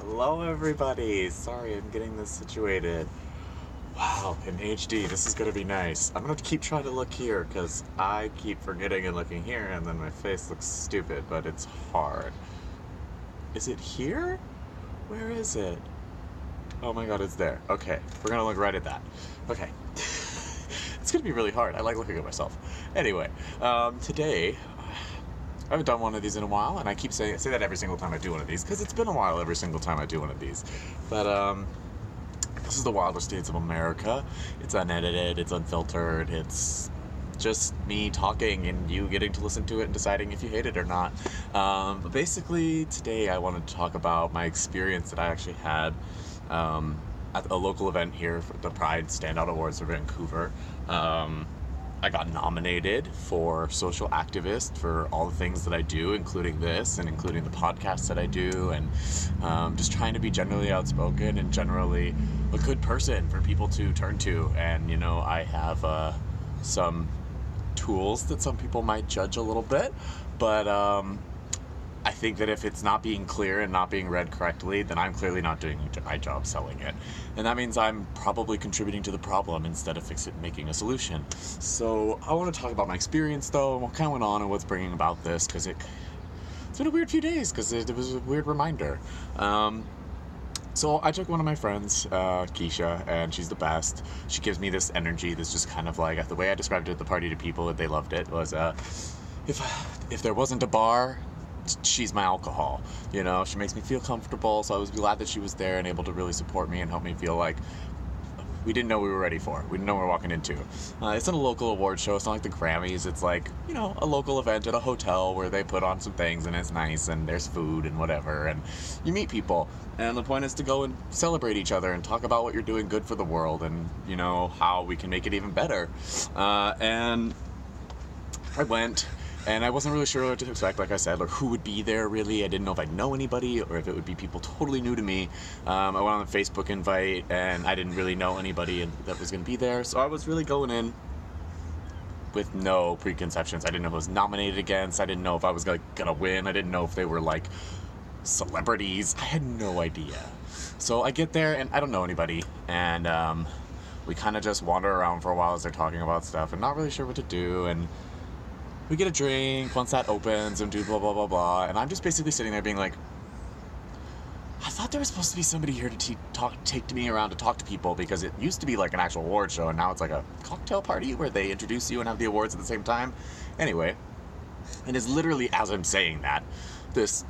Hello, everybody. Sorry, I'm getting this situated. Wow, in HD, this is gonna be nice. I'm gonna keep trying to look here because I keep forgetting and looking here, and then my face looks stupid, but it's hard. Is it here? Where is it? Oh my god, it's there. Okay, we're gonna look right at that. Okay. It's gonna be really hard. I like looking at myself. Anyway, today I haven't done one of these in a while, and I keep saying say that every single time I do one of these because it's been a while every single time I do one of these. But this is the Wilder States of America. It's unedited, it's unfiltered, it's just me talking and you getting to listen to it and deciding if you hate it or not. But basically, today I wanted to talk about my experience that I actually had at a local event here for the Pride Standout Awards for Vancouver. I got nominated for social activist for all the things that I do, including this and including the podcasts that I do, and just trying to be generally outspoken and generally a good person for people to turn to. And, you know, I have some tools that some people might judge a little bit, but I think that if it's not being clear and not being read correctly, then I'm clearly not doing my job selling it. And that means I'm probably contributing to the problem instead of making a solution. So I want to talk about my experience, though, and what kind of went on and what's bringing about this, because it's been a weird few days, because it was a weird reminder. So I took one of my friends, Keisha, and she's the best. She gives me this energy that's just kind of like, the way I described it at the party to people, they loved it, was if there wasn't a bar, she's my alcohol. You know, she makes me feel comfortable, so I was glad that she was there and able to really support me and help me feel like we didn't know we were ready for. We didn't know what we were walking into. It's not a local award show. It's not like the Grammys. It's like, you know, a local event at a hotel where they put on some things and it's nice and there's food and whatever, and you meet people. And the point is to go and celebrate each other and talk about what you're doing good for the world and, you know, how we can make it even better. And I went, and I wasn't really sure what to expect, like I said, or who would be there, really. I didn't know if I'd know anybody or if it would be people totally new to me. I went on a Facebook invite, and I didn't really know anybody that was going to be there, so I was really going in with no preconceptions. I didn't know who I was nominated against. I didn't know if I was going to win. I didn't know if they were, like, celebrities. I had no idea. So I get there, and I don't know anybody, and we kind of just wander around for a while as they're talking about stuff and not really sure what to do, and we get a drink once that opens and do blah, blah, blah, blah. And I'm just basically sitting there being like, I thought there was supposed to be somebody here to take me around to talk to people, because it used to be like an actual award show, and now it's like a cocktail party where they introduce you and have the awards at the same time. Anyway, and it's literally as I'm saying that, this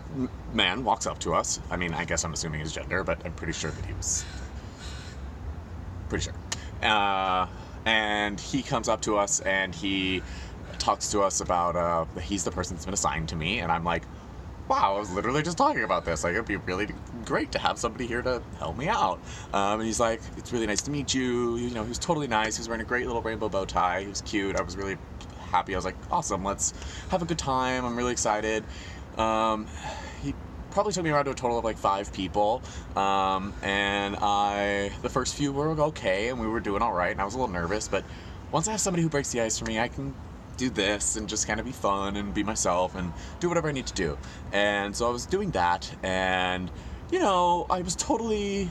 man walks up to us. I mean, I guess I'm assuming his gender, but I'm pretty sure that he was... Pretty sure. And he comes up to us and he talks to us about he's the person that's been assigned to me, and I'm like, wow, I was literally just talking about this. Like, it'd be really great to have somebody here to help me out. And he's like, it's really nice to meet you. You know, he was totally nice. He was wearing a great little rainbow bow tie. He was cute. I was really happy. I was like, awesome, let's have a good time. I'm really excited. He probably took me around to a total of like 5 people, and the first few were okay, and we were doing all right, and I was a little nervous, but once I have somebody who breaks the ice for me, I can do this and just kind of be fun and be myself and do whatever I need to do. And so I was doing that, and, you know, I was totally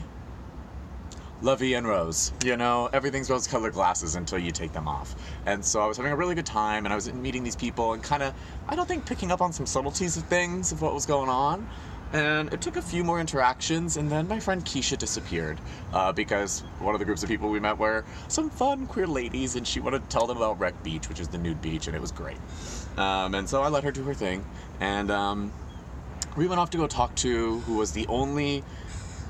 la vie en rose, you know, everything's rose-colored glasses until you take them off. And so I was having a really good time, and I was meeting these people and kind of, I don't think, picking up on some subtleties of things, of what was going on. And it took a few more interactions, and then my friend Keisha disappeared, because one of the groups of people we met were some fun queer ladies, and she wanted to tell them about Wreck Beach, which is the nude beach, and it was great. And so I let her do her thing, and we went off to go talk to who was the only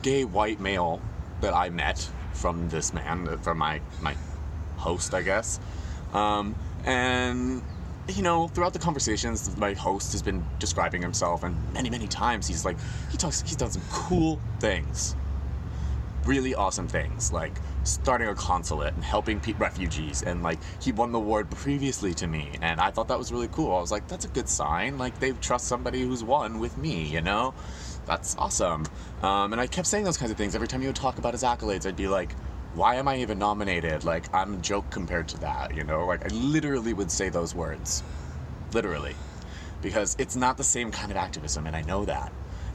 gay white male that I met from this man, from my host, I guess. And, you know, throughout the conversations, my host has been describing himself, and many, many times he's done some cool things. Really awesome things, like starting a consulate and helping refugees, and like he won the award previously to me, and I thought that was really cool. I was like, that's a good sign, like they trust somebody who's won with me, you know? That's awesome. And I kept saying those kinds of things. Every time he would talk about his accolades, I'd be like, why am I even nominated? Like, I'm a joke compared to that, you know? Like, I literally would say those words. Literally. Because it's not the same kind of activism, and I know that.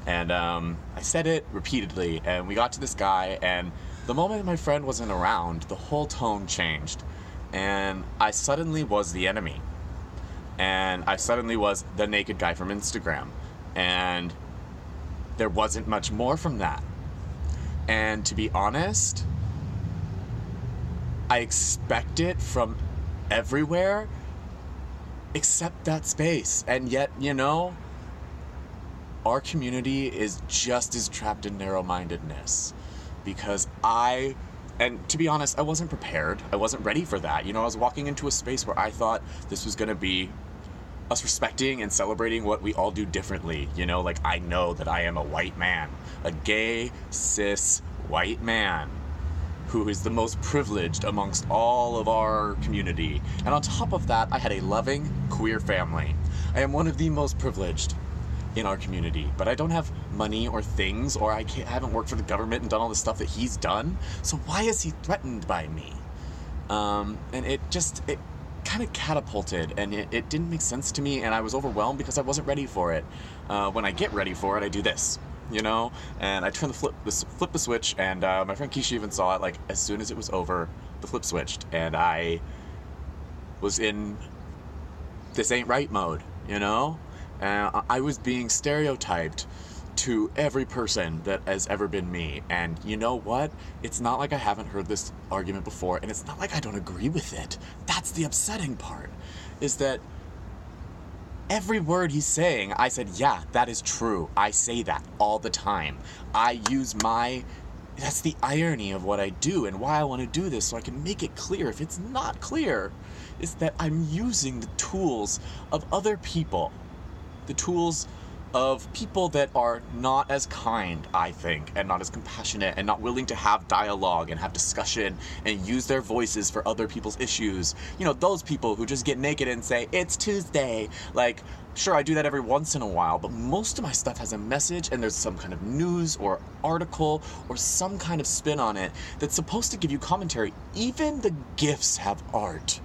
And I said it repeatedly, and we got to this guy, and the moment my friend wasn't around, the whole tone changed. And I suddenly was the enemy. And I suddenly was the naked guy from Instagram. And there wasn't much more from that. And to be honest, I expect it from everywhere except that space. And yet, our community is just as trapped in narrow-mindedness, because and to be honest, I wasn't prepared. I wasn't ready for that. I was walking into a space where I thought this was going to be us respecting and celebrating what we all do differently. Like, I know that I am a white man, a gay, cis, white man who is the most privileged amongst all of our community. And on top of that, I had a loving queer family. I am one of the most privileged in our community, but I don't have money or things, or I haven't worked for the government and done all the stuff that he's done. So why is he threatened by me? And it kind of catapulted, and it didn't make sense to me, and I was overwhelmed because I wasn't ready for it. When I get ready for it, I do this, and I turn flip the switch, and my friend Keisha even saw it. Like, as soon as it was over, the flip switched, and I was in this ain't right mode, I was being stereotyped to every person that has ever been me. And you know what? It's not like I haven't heard this argument before, and it's not like I don't agree with it. That's the upsetting part, is that every word he's saying, I said, yeah, that is true. I say that all the time. That's the irony of what I do and why I want to do this, so I can make it clear. If it's not clear, is that I'm using the tools of other people. The tools of people that are not as kind, I think, and not as compassionate, and not willing to have dialogue and have discussion and use their voices for other people's issues. Those people who just get naked and say, it's Tuesday. Like, sure, I do that every once in a while, but most of my stuff has a message, and there's some kind of news or article or some kind of spin on it that's supposed to give you commentary. Even the GIFs have art.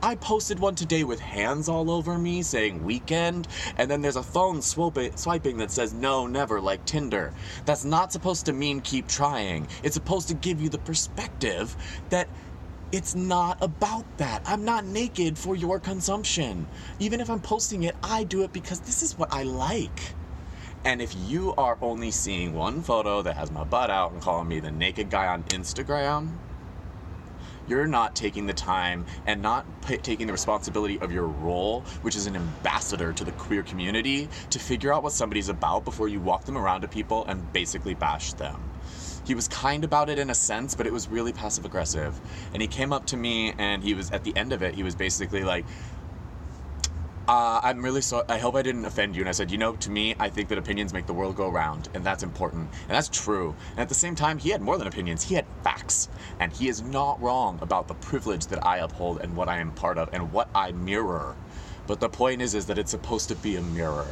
I posted one today with hands all over me saying weekend, and then there's a phone swiping that says no, never, like Tinder. That's not supposed to mean keep trying. It's supposed to give you the perspective that it's not about that. I'm not naked for your consumption. Even if I'm posting it, I do it because this is what I like. And if you are only seeing one photo that has my butt out and calling me the naked guy on Instagram, you're not taking the time and not taking the responsibility of your role, which is an ambassador to the queer community, to figure out what somebody's about before you walk them around to people and basically bash them. He was kind about it in a sense, but it was really passive aggressive. And he came up to me, and he was, at the end of it, he was basically like, I'm really sorry. I hope I didn't offend you. And I said, to me, I think that opinions make the world go round, and that's important. And that's true. And at the same time, he had more than opinions. He had facts. And he is not wrong about the privilege that I uphold and what I am part of and what I mirror. But the point is that it's supposed to be a mirror.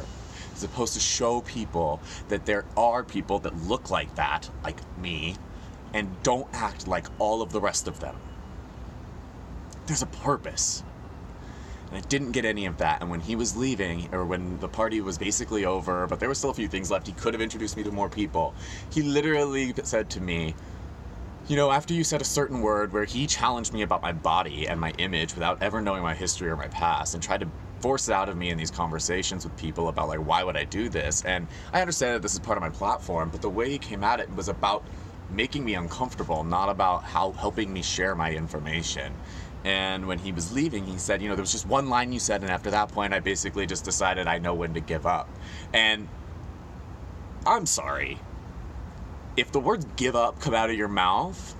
It's supposed to show people that there are people that look like that, like me, and don't act like all of the rest of them. There's a purpose. And I didn't get any of that. And when he was leaving, or when the party was basically over, but there were still a few things left, he could have introduced me to more people. He literally said to me, after you said a certain word, where he challenged me about my body and my image without ever knowing my history or my past, and tried to force it out of me in these conversations with people about, like, why would I do this? And I understand that this is part of my platform, but the way he came at it was about making me uncomfortable, not about helping me share my information. And when he was leaving, he said, there was just one line you said, and after that point, I basically just decided I know when to give up. And I'm sorry. If the words give up come out of your mouth,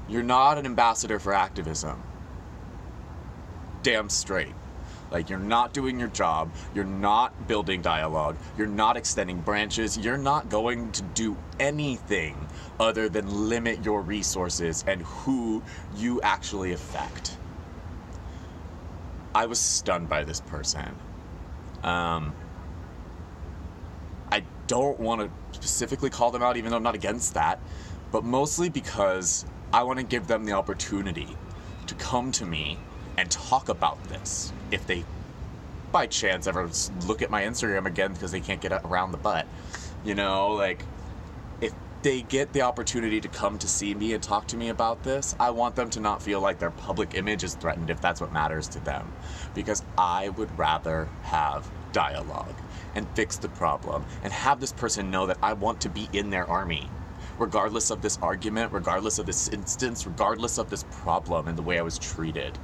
you're not an ambassador for activism. Damn straight. Like, you're not doing your job, you're not building dialogue, you're not extending branches, you're not going to do anything other than limit your resources and who you actually affect. I was stunned by this person. I don't want to specifically call them out, even though I'm not against that, but mostly because I want to give them the opportunity to come to me and talk about this. If they, by chance, ever look at my Instagram again because they can't get around the butt. You know, like, if they get the opportunity to come to see me and talk to me about this, I want them to not feel like their public image is threatened if that's what matters to them. Because I would rather have dialogue and fix the problem and have this person know that I want to be in their army. Regardless of this argument, regardless of this instance, regardless of this problem and the way I was treated.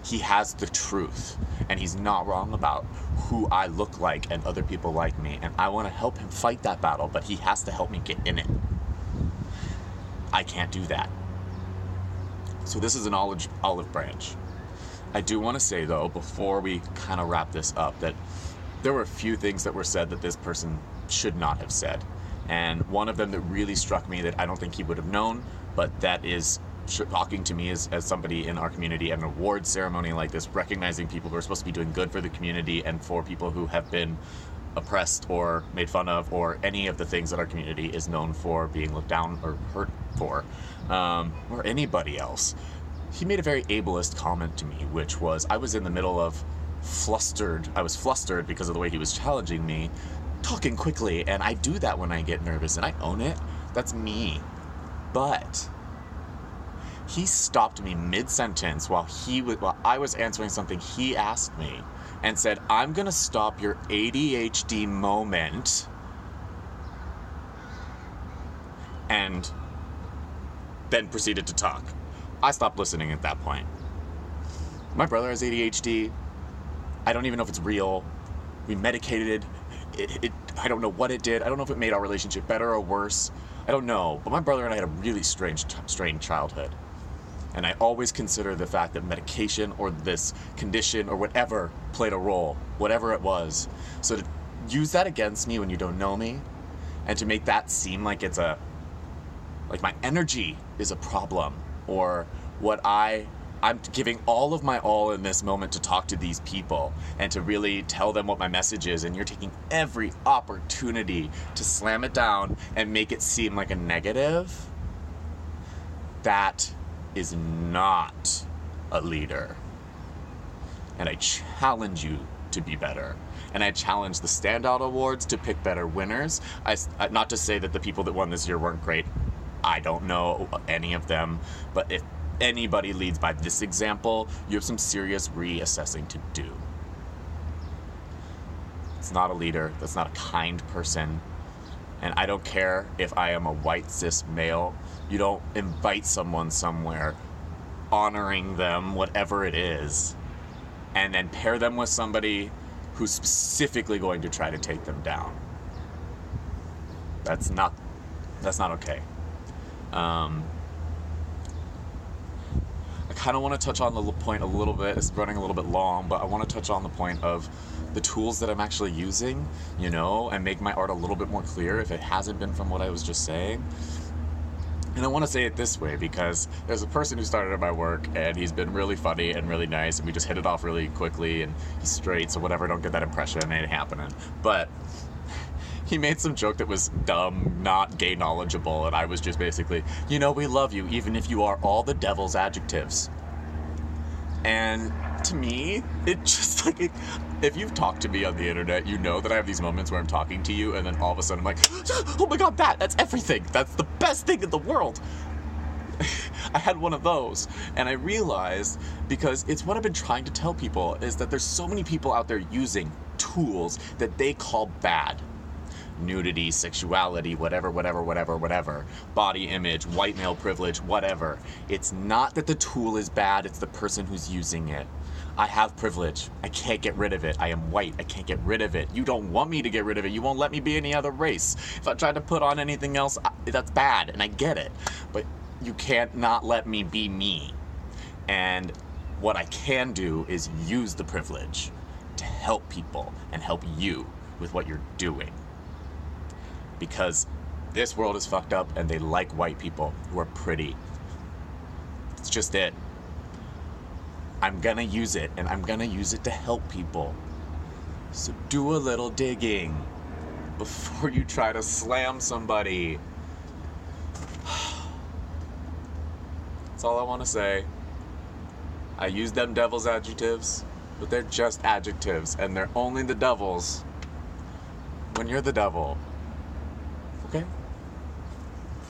He has the truth, and he's not wrong about who I look like and other people like me, and I want to help him fight that battle, but he has to help me get in it. I can't do that. So this is an olive branch. I do want to say, though, before we kind of wrap this up, that there were a few things that were said that this person should not have said. And one of them that really struck me that I don't think he would have known, but that is shocking to me as somebody in our community, an award ceremony like this, recognizing people who are supposed to be doing good for the community and for people who have been oppressed or made fun of, or any of the things that our community is known for being looked down or hurt for, or anybody else. He made a very ableist comment to me, which was, I was in the middle of I was flustered because of the way he was challenging me, talking quickly, and I do that when I get nervous, and I own it. That's me. But he stopped me mid-sentence while I was answering something he asked me, and said, "I'm gonna stop your ADHD moment," and then proceeded to talk. I stopped listening at that point. My brother has ADHD. I don't even know if it's real. We medicated it. I don't know what it did. I don't know if it made our relationship better or worse. I don't know. But my brother and I had a really strange childhood. And I always consider the fact that medication or this condition or whatever played a role, whatever it was. So to use that against me when you don't know me, and to make that seem like it's like my energy is a problem, or what I'm giving all of my all in this moment to talk to these people and to really tell them what my message is, and you're taking every opportunity to slam it down and make it seem like a negative. That is not a leader. And I challenge you to be better. And I challenge the Standout Awards to pick better winners. Not to say that the people that won this year weren't great. I don't know any of them. But if anybody leads by this example, you have some serious reassessing to do. It's not a leader. That's not a kind person. And I don't care if I am a white cis male. You don't invite someone somewhere, honoring them, whatever it is, and then pair them with somebody who's specifically going to try to take them down. That's not okay. I kind of want to touch on the point a little bit. It's running a little bit long, but I want to touch on the point of the tools that I'm actually using, and make my art a little bit more clear if it hasn't been from what I was just saying. And I want to say it this way because there's a person who started at my work, and he's been really funny and really nice, and we just hit it off really quickly, and he's straight, so whatever, don't get that impression, it ain't happening. But he made some joke that was dumb, not gay knowledgeable, and I was just basically, we love you even if you are all the devil's adjectives. And to me, it just if you've talked to me on the internet, you know that I have these moments where I'm talking to you and then all of a sudden I'm like, oh my god, that's everything. That's the best thing in the world. I had one of those, and I realized, because it's what I've been trying to tell people, is that there's so many people out there using tools that they call bad. Nudity, sexuality, whatever, body image, white male privilege, whatever. It's not that the tool is bad, it's the person who's using it. I have privilege. I can't get rid of it. I am white. I can't get rid of it. You don't want me to get rid of it. You won't let me be any other race. If I try to put on anything else, that's bad, and I get it. But you can't not let me be me. And what I can do is use the privilege to help people and help you with what you're doing. Because this world is fucked up and they like white people who are pretty. It's just it. I'm gonna use it, and I'm gonna use it to help people. So do a little digging before you try to slam somebody. That's all I want to say. I use them devil's adjectives, but they're just adjectives, and they're only the devils when you're the devil.